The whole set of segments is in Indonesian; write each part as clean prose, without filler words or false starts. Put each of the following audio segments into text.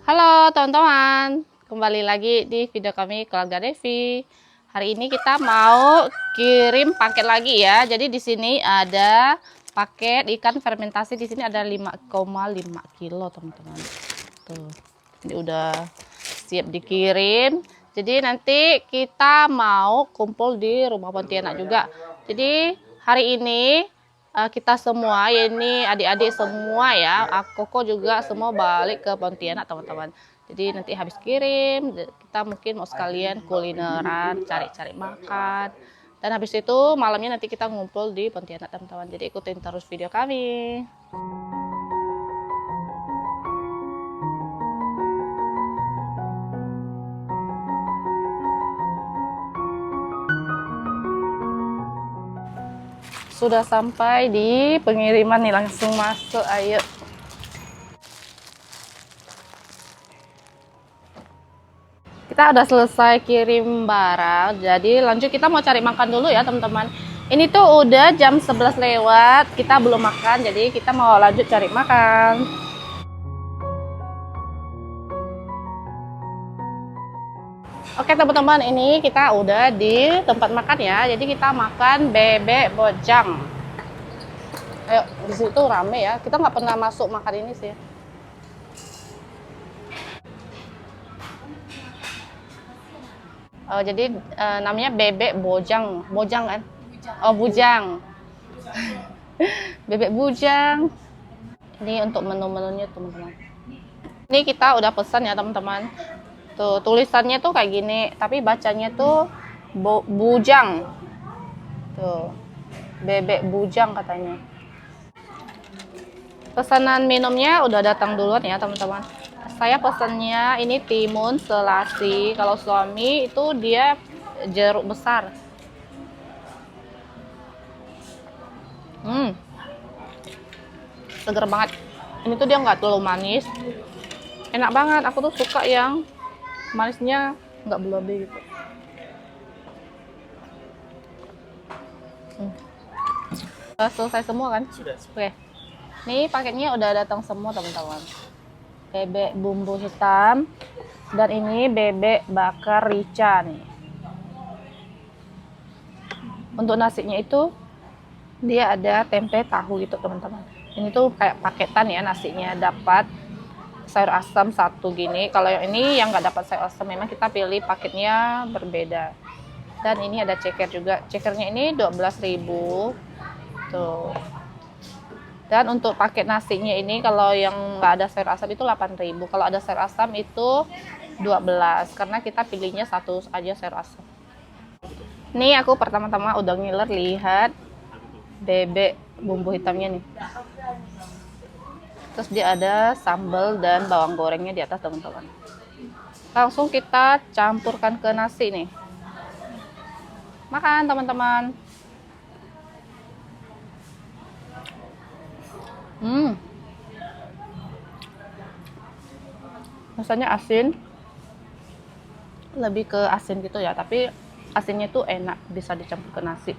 Halo teman-teman, kembali lagi di video kami Keluarga Devi. Hari ini kita mau kirim paket lagi ya. Jadi di sini ada paket ikan fermentasi, di sini ada 5,5 kilo teman-teman. Tuh, ini udah siap dikirim. Jadi nanti kita mau kumpul di rumah Pontianak juga. Jadi hari ini kita semua, ya ini adik-adik semua ya, Koko juga semua balik ke Pontianak teman-teman. Jadi nanti habis kirim kita mungkin mau sekalian kulineran, cari-cari makan, dan habis itu malamnya nanti kita ngumpul di Pontianak teman-teman. Jadi ikutin terus video kami. Sudah sampai di pengiriman nih, langsung masuk, ayo. Kita udah selesai kirim barang, jadi lanjut kita mau cari makan dulu ya teman-teman. Ini tuh udah jam 11 lewat, kita belum makan, jadi kita mau lanjut cari makan. Oke teman-teman, ini kita udah di tempat makan ya, jadi kita makan bebek bojang. Ayo, di situ rame ya, kita nggak pernah masuk makan ini sih. Jadi namanya bebek bojang, bojang kan? Oh bujang, bebek bujang. Ini untuk menu-menunya teman-teman. Ini kita udah pesan ya teman-teman. Tuh tulisannya tuh kayak gini, tapi bacanya tuh bujang. Tuh bebek bujang katanya. Pesanan minumnya udah datang duluan ya teman-teman. Saya pesannya ini timun selasi. Kalau suami itu dia jeruk besar. Seger banget. Ini tuh dia nggak terlalu manis. Enak banget. Aku tuh suka yang manisnya nggak berlebih gitu. Selesai semua kan? Sudah. Oke. Nih paketnya udah datang semua teman-teman. Bebek bumbu hitam dan ini bebek bakar rica nih. Untuk nasinya itu dia ada tempe tahu gitu teman-teman. Ini tuh kayak paketan ya nasinya, dapat sayur asam satu gini. Kalau yang ini yang nggak dapat sayur asam, memang kita pilih paketnya berbeda. Dan ini ada ceker juga. Cekernya ini 12.000 tuh. Dan untuk paket nasinya ini kalau yang nggak ada sayur asam itu 8.000. Kalau ada sayur asam itu 12, karena kita pilihnya satu aja sayur asam. Nih aku pertama-tama udah ngiler lihat bebek bumbu hitamnya nih. Terus dia ada sambal dan bawang gorengnya di atas teman-teman. Langsung kita campurkan ke nasi nih. Makan teman-teman. Rasanya asin, lebih ke asin gitu ya, tapi asinnya tuh enak, bisa dicampur ke nasi.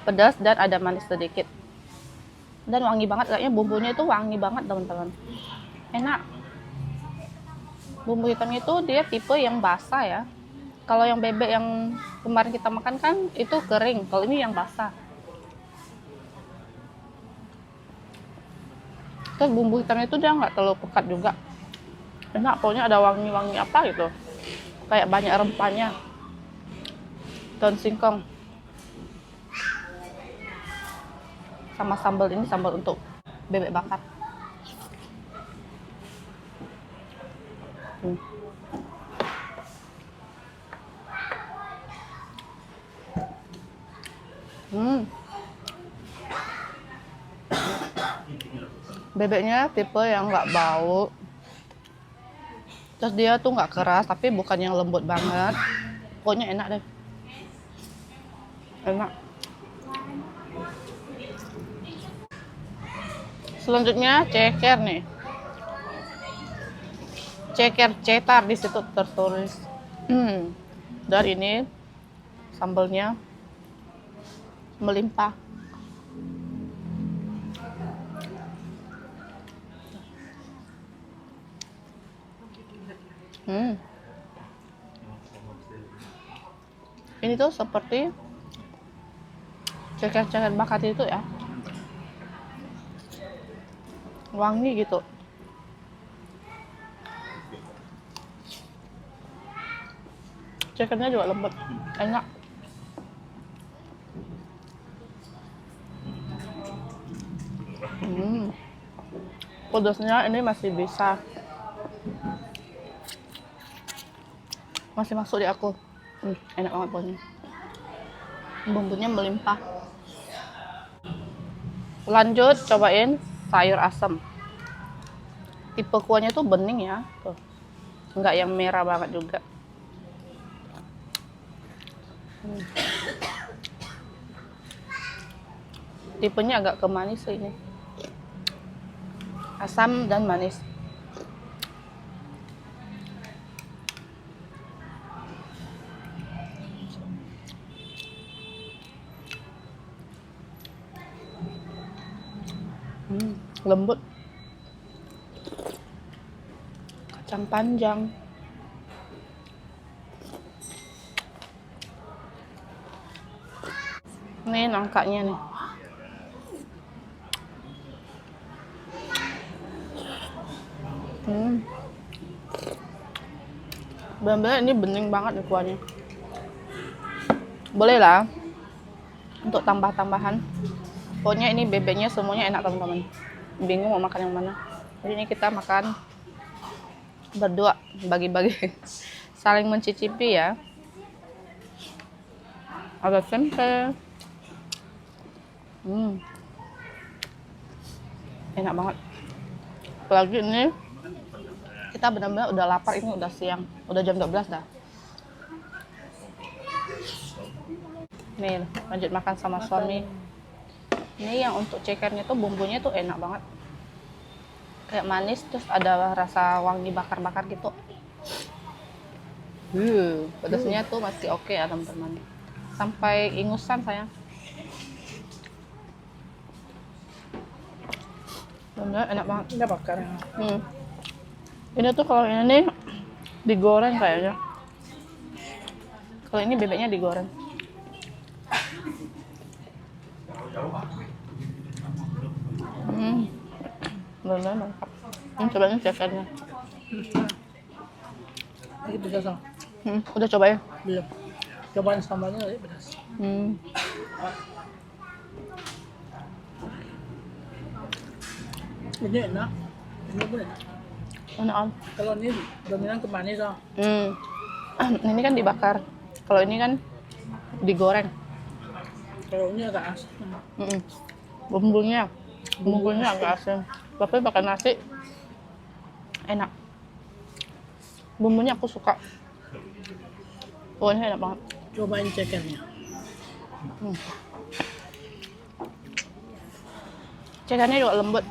Pedas dan ada manis sedikit. Dan wangi banget, kayaknya bumbunya itu wangi banget teman-teman. Enak. Bumbu hitamnya itu dia tipe yang basah ya. Kalau yang bebek yang kemarin kita makan kan itu kering, kalau ini yang basah. Terus bumbu hitamnya itu dia nggak terlalu pekat juga. Enak, pokoknya ada wangi-wangi apa gitu. Kayak banyak rempahnya. Daun singkong. Sama sambal, ini sambal untuk bebek bakar. Bebeknya tipe yang nggak bau. Terus dia tuh nggak keras, tapi bukan yang lembut banget. Pokoknya enak deh. Enak. Selanjutnya ceker nih. Ceker cetar di situ tertulis. Dan ini sambalnya melimpah. Ini tuh seperti ceker-ceker bakar itu ya, wangi gitu. Cekernya juga lembut, enak. Pedasnya ini masih bisa, masih masuk di aku. Enak banget pokoknya. Bumbunya melimpah. Lanjut cobain sayur asem. Tipe kuahnya tuh bening ya, tuh. Enggak yang merah banget juga. Tipenya agak ke manis ini. Asam dan manis. Lembut. Kacang panjang. Ini nangkanya nih. Benar-benar ini bening banget nih kuahnya. Boleh lah untuk tambah-tambahan. Pokoknya ini bebeknya semuanya enak teman-teman. Bingung mau makan yang mana. Jadi ini kita makan berdua, bagi-bagi. Saling mencicipi ya. Ada tempe. Enak banget. Apalagi ini kita benar-benar udah lapar, ini udah siang, udah jam 12 dah. Nih, lanjut makan sama suami. Ini yang untuk cekernya tuh bumbunya tuh enak banget. Kayak manis, terus ada rasa wangi bakar-bakar gitu. Pedasnya tuh masih oke ya teman-teman. Sampai ingusan sayang. Bener, enak banget. Ini bakar. Ini tuh kalau ini digoreng kayaknya. Kalau ini bebeknya digoreng. Bener mantap. Cobain cekernya. Ini pedas loh. Udah cobain? Belum. Cobain sambalnya tadi pedas. Ini enak. Ini pun enak. Enak. Kalau ini dominan ke manis loh. Ini kan dibakar. Kalau ini kan digoreng. Kalau ini agak asin. Bumbunya agak asin. Tapi pakai nasi enak. Bumbunya aku suka. Pokoknya enak banget. Cobain cekernya. Cekernya juga lembut.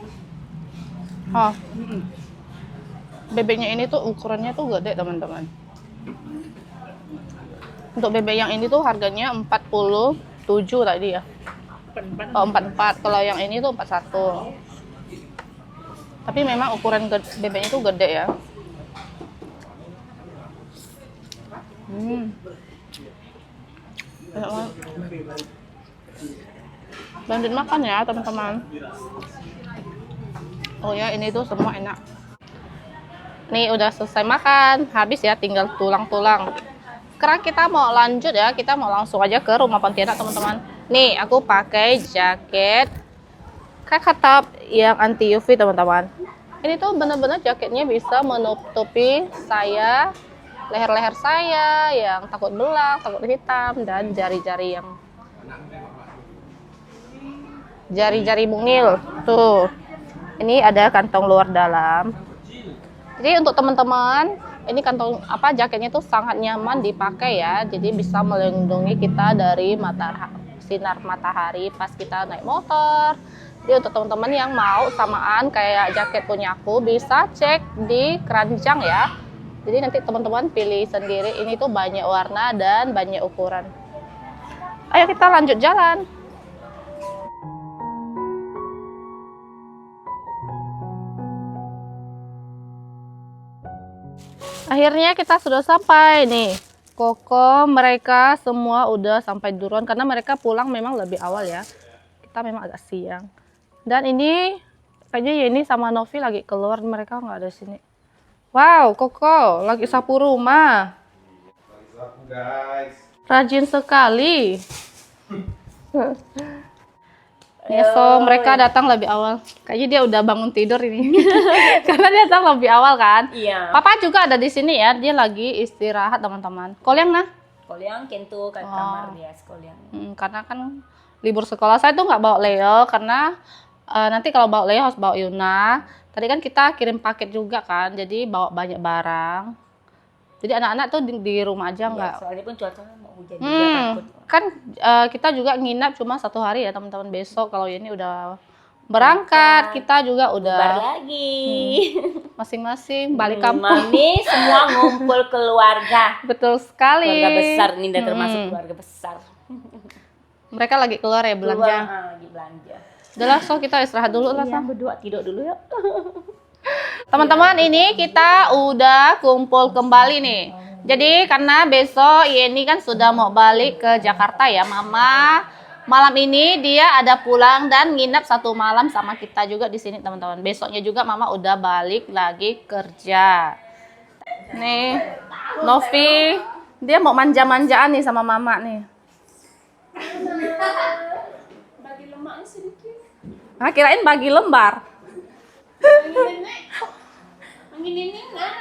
Bebeknya ini tuh ukurannya tuh gede teman-teman. Untuk bebek yang ini tuh harganya 47 tadi ya. 44. Kalau yang ini tuh 41. Tapi memang ukuran bebeknya tuh gede ya. Enak banget. Lanjut makan ya teman-teman. Oh ya, ini tuh semua enak. Nih udah selesai makan, habis ya, tinggal tulang-tulang. Sekarang kita mau lanjut ya, kita mau langsung aja ke rumah Pontianak teman-teman. Nih aku pakai jaket kakak yang anti UV teman-teman. Ini tuh bener-bener jaketnya bisa menutupi saya, leher-leher saya yang takut belang, takut hitam, dan jari-jari mungil. Tuh, ini ada kantong luar dalam. Jadi untuk teman-teman, ini kantong jaketnya tuh sangat nyaman dipakai ya. Jadi bisa melindungi kita dari sinar matahari pas kita naik motor. Jadi untuk teman-teman yang mau samaan kayak jaket punya aku, bisa cek di keranjang ya. Jadi nanti teman-teman pilih sendiri. Ini tuh banyak warna dan banyak ukuran. Ayo kita lanjut jalan. Akhirnya kita sudah sampai nih. Koko mereka semua udah sampai duluan karena mereka pulang memang lebih awal ya. Kita memang agak siang. Dan ini kayaknya Yeni sama Novi lagi keluar, mereka nggak ada di sini. Wow, Koko lagi sapu rumah. Guys. Rajin sekali. Ya, so mereka datang lebih awal. Kayaknya dia udah bangun tidur ini. Karena dia datang lebih awal kan. Iya. Papa juga ada di sini ya. Dia lagi istirahat teman-teman. Kalian nah? Kolyang kentu ke kamar dia kolyang. Karena kan libur sekolah saya tuh nggak bawa Leo karena nanti kalau bawa Leo harus bawa Yuna. Tadi kan kita kirim paket juga kan. Jadi bawa banyak barang. Jadi anak-anak tuh di rumah aja nggak. Ya, soalnya pun cuacanya mau hujan juga takut. Kan kita juga nginap cuma 1 hari ya teman-teman. Besok kalau ini udah berangkat, kita juga Bar udah lagi. masing-masing balik kampung. Mami semua ngumpul keluarga. Betul sekali. Keluarga besar Ninda termasuk keluarga besar. Mereka lagi keluar ya belanja. Lagi belanja. Udah lah, so kita istirahat dulu lah. Iya, berdua tidur dulu ya. Teman-teman, ini kita udah kumpul kembali nih. Jadi karena besok Yeni kan sudah mau balik ke Jakarta ya, Mama. Malam ini dia ada pulang dan nginap 1 malam sama kita juga di sini, teman-teman. Besoknya juga Mama udah balik lagi kerja. Nih, Novi, dia mau manja-manjaan nih sama Mama nih. Bagi lemaknya sedikit. Ah, kirain bagi lembar. Angin ini nah.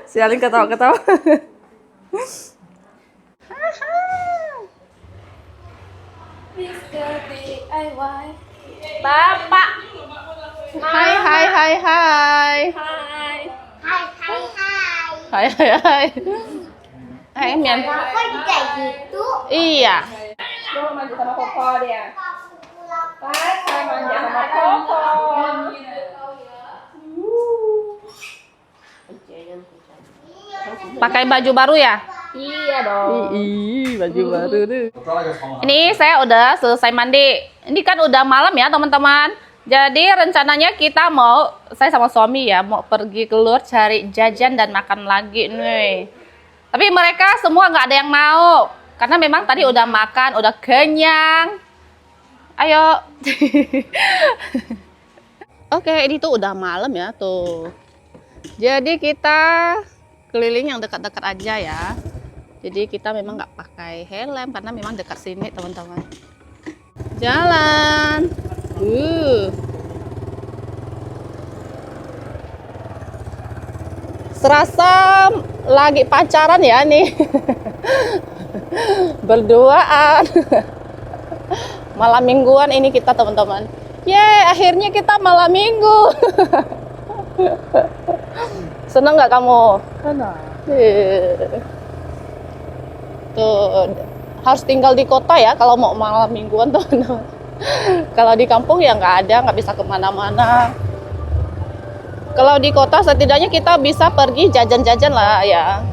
Sialin ketawa-ketawa. Bapak. Hai, hai, hai, hai. Hai, hai, hai. Hai, Mian. Kok kayak gitu? Iya. Mau mandi sama Koko dia. Pas saya mandi sama Koko. Pakai baju baru ya? Iya dong. Ih, baju baru tuh. Ini saya udah selesai mandi. Ini kan udah malam ya, teman-teman. Jadi rencananya kita mau, saya sama suami ya, mau pergi keluar cari jajan dan makan lagi nih. Tapi mereka semua nggak ada yang mau. Karena memang tadi udah makan, udah kenyang. Ayo. Oke, ini tuh udah malam ya tuh. Jadi kita keliling yang dekat-dekat aja ya. Jadi kita memang nggak pakai helm karena memang dekat sini teman-teman. Jalan. Serasa lagi pacaran ya nih. Berduaan. Malam mingguan ini kita teman-teman. Yeay, akhirnya kita malam minggu. Seneng nggak kamu? Senang. Tuh, harus tinggal di kota ya kalau mau malam mingguan teman-teman. Kalau di kampung ya nggak ada, nggak bisa kemana-mana. Kalau di kota setidaknya kita bisa pergi jajan-jajan lah ya.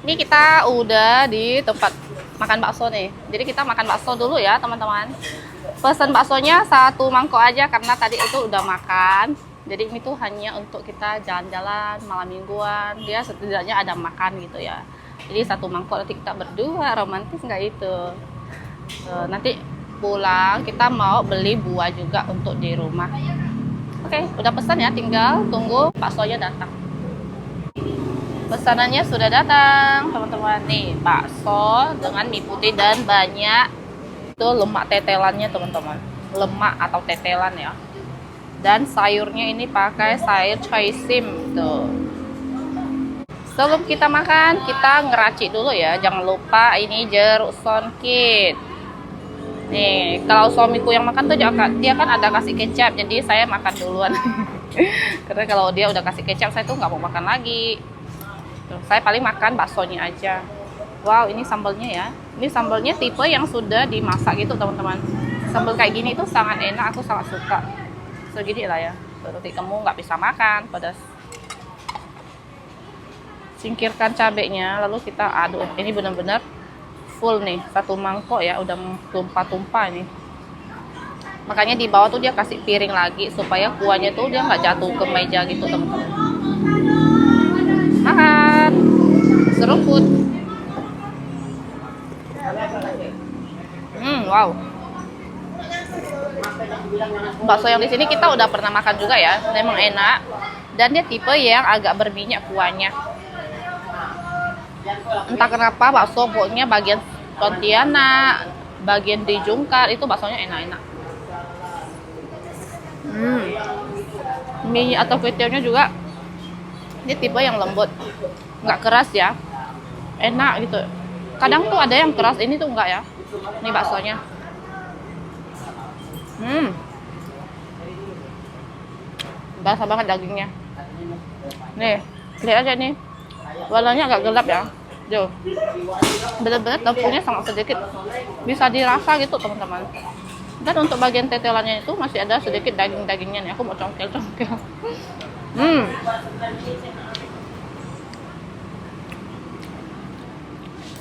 Ini kita udah di tempat makan bakso nih. Jadi kita makan bakso dulu ya teman-teman. Pesan baksonya 1 mangkok aja karena tadi itu udah makan. Jadi ini tuh hanya untuk kita jalan-jalan malam mingguan. Dia setidaknya ada makan gitu ya. Jadi 1 mangkok nanti kita berdua, romantis nggak itu? Nanti pulang kita mau beli buah juga untuk di rumah. Oke, udah pesan ya, tinggal tunggu baksonya datang. Pesanannya sudah datang teman-teman. Nih bakso dengan mie putih dan banyak itu lemak tetelannya teman-teman. Lemak atau tetelan ya. Dan sayurnya ini pakai sayur choy sim tuh. Sebelum kita makan, kita ngeracik dulu ya. Jangan lupa ini jeruk songkit. Nih, kalau suamiku yang makan tuh dia kan ada kasih kecap. Jadi saya makan duluan. Karena kalau dia udah kasih kecap, saya tuh nggak mau makan lagi. Tuh, saya paling makan baksonya aja. Wow, ini sambalnya ya. Ini sambalnya tipe yang sudah dimasak gitu teman-teman. Sambal kayak gini tuh sangat enak, aku sangat suka. Segini lah ya. Berarti kamu nggak bisa makan pedas. Singkirkan cabenya, lalu kita aduk. Ini benar-benar full nih, satu mangkok ya, udah tumpah-tumpah nih. Makanya di bawah tuh dia kasih piring lagi supaya kuahnya tuh dia nggak jatuh ke meja gitu teman-teman. Makan, seruput. Wow. Bakso yang di sini kita udah pernah makan juga ya, memang enak. Dan dia tipe yang agak berminyak kuahnya. Entah kenapa bakso pokoknya bagian Pontianak, bagian di Jungkar itu baksonya enak-enak. Mie atau kue tiaonya juga ini tipe yang lembut, nggak keras ya, enak gitu. Kadang tuh ada yang keras, ini tuh enggak ya. Ini baksonya. Basah banget dagingnya. Nih, lihat aja nih. Warnanya agak gelap ya. Tuh. Benar-benar tepungnya sangat sedikit. Bisa dirasa gitu, teman-teman. Dan untuk bagian tetelannya itu masih ada sedikit daging-dagingnya nih. Aku mau congkel-congkel.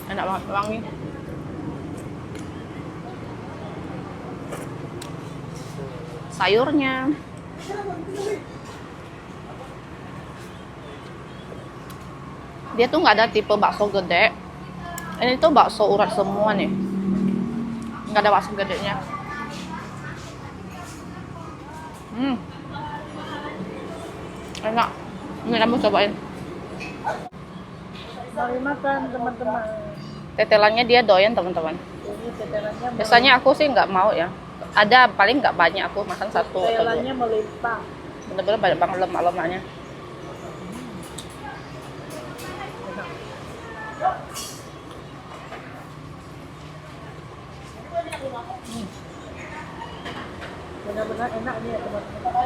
Enak banget, wangi. Sayurnya. Dia tuh nggak ada tipe bakso gede. Ini tuh bakso urat semua nih. Nggak ada bakso gedenya. Enak. Ini kamu cobain. Mari makan teman-teman. Tetelannya dia doyan teman-teman. Ini tetelannya Biasanya aku sih nggak mau ya. Ada paling nggak banyak, aku makan satu. tetelannya melimpah. Bener-bener banyak banget lemak-lemaknya. Benar-benar enak nih ya teman-teman.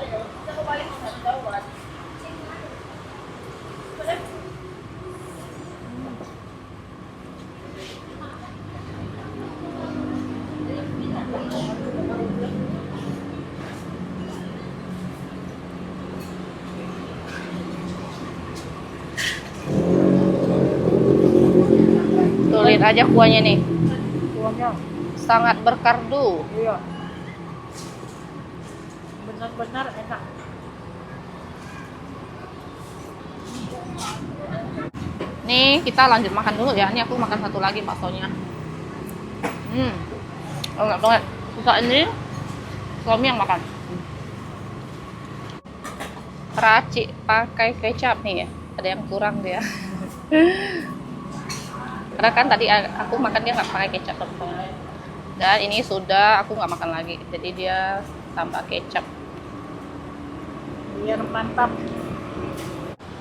Tuh lihat aja kuahnya nih, Kuahnya, sangat berkardu. iya. Benar-benar enak. Nih kita lanjut makan dulu ya. Ini aku makan satu lagi baksonya. Enak banget. Suka ini suami yang makan. Racik pakai kecap nih ya. Ada yang kurang dia. Karena kan tadi aku makan dia nggak pakai kecap teman-teman. Dan ini sudah aku nggak makan lagi. Jadi dia tambah kecap. Biar mantap.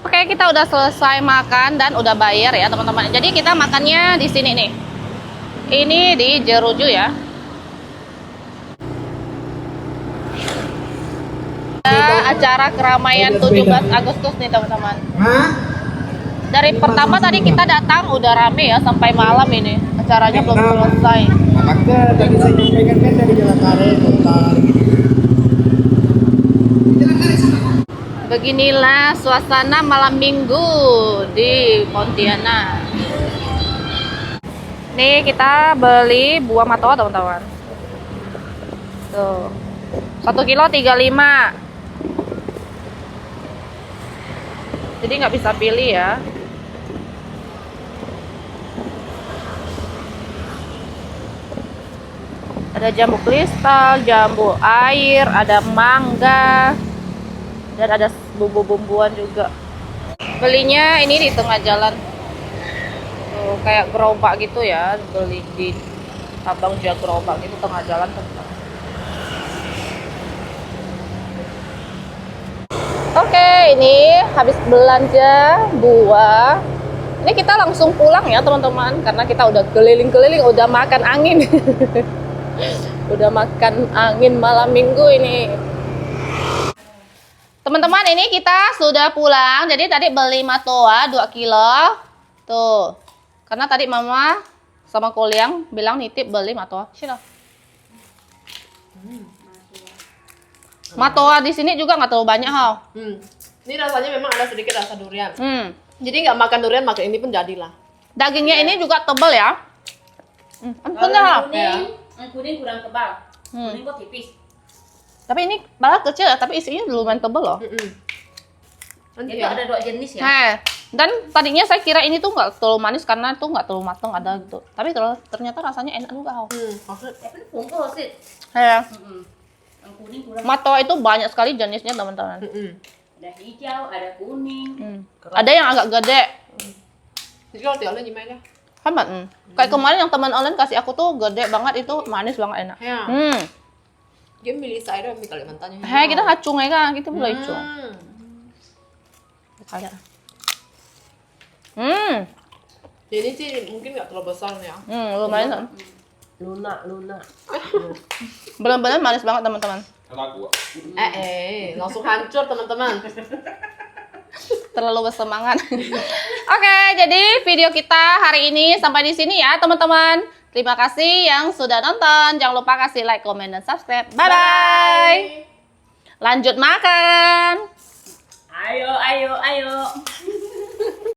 Oke, kita udah selesai makan dan udah bayar ya teman-teman. Jadi kita makannya di sini nih. Ini di Jeruju ya. Acara keramaian 17 Agustus nih teman-teman. Dari pertama tadi kita datang udah rame ya sampai malam ini. Acaranya belum selesai. Maka tadi saya sampaikan kan dari Jalan Karet, Kota Beginilah suasana malam minggu di Pontianak. Nih kita beli buah matoa teman-teman. Tuh. 1 kilo 35. Jadi nggak bisa pilih ya. Ada jambu kristal, jambu air, ada mangga, dan ada bumbu-bumbuan juga. Belinya ini di tengah jalan. Tuh, kayak gerobak gitu ya, beli di abang jual gerobak gitu tengah jalan teman-teman. Oke, ini habis belanja buah. Ini kita langsung pulang ya teman-teman, karena kita udah keliling-keliling, udah makan angin. Udah makan angin malam minggu ini. Teman-teman, ini kita sudah pulang. Jadi tadi beli matoa 2 kilo. Tuh. Karena tadi mama sama Koliang bilang nitip beli matoa. Sini. Matoa di sini juga nggak terlalu banyak, Hao. Ini rasanya memang ada sedikit rasa durian. Jadi nggak makan durian, makan ini pun jadilah. Dagingnya ini juga tebal ya. Benar. Kuning kurang tebal. Hmm. Kuning kok tipis. Tapi ini malah kecil, tapi isinya lumayan tebal loh. Itu ada 2 jenis ya. Nah, dan tadinya saya kira ini tuh nggak terlalu manis karena tuh nggak terlalu matang ada gitu. Tapi ternyata rasanya enak juga. Tapi bungkus sih. Ya, Yang kuning kurang. matwa itu banyak sekali jenisnya teman-teman. Ada hijau, ada kuning. Ada yang agak gede. Jadi kalau tiap gimana? Hemat. Kayak kemarin yang teman online kasih aku tuh gede banget itu manis banget enak. Ya. Dia milih saya dong, Kalimantannya. Hei, kita hacung ya kan, kita boleh hacung. Kayak. Jadi sih mungkin nggak terlalu besar ya. Lumayan. Luna. Benar-benar manis banget teman-teman. Karena gua. Langsung hancur teman-teman. Terlalu bersemangat. Oke, jadi video kita hari ini sampai di sini ya teman-teman. Terima kasih yang sudah nonton. Jangan lupa kasih like, komen, dan subscribe. Bye-bye. Lanjut makan. Ayo.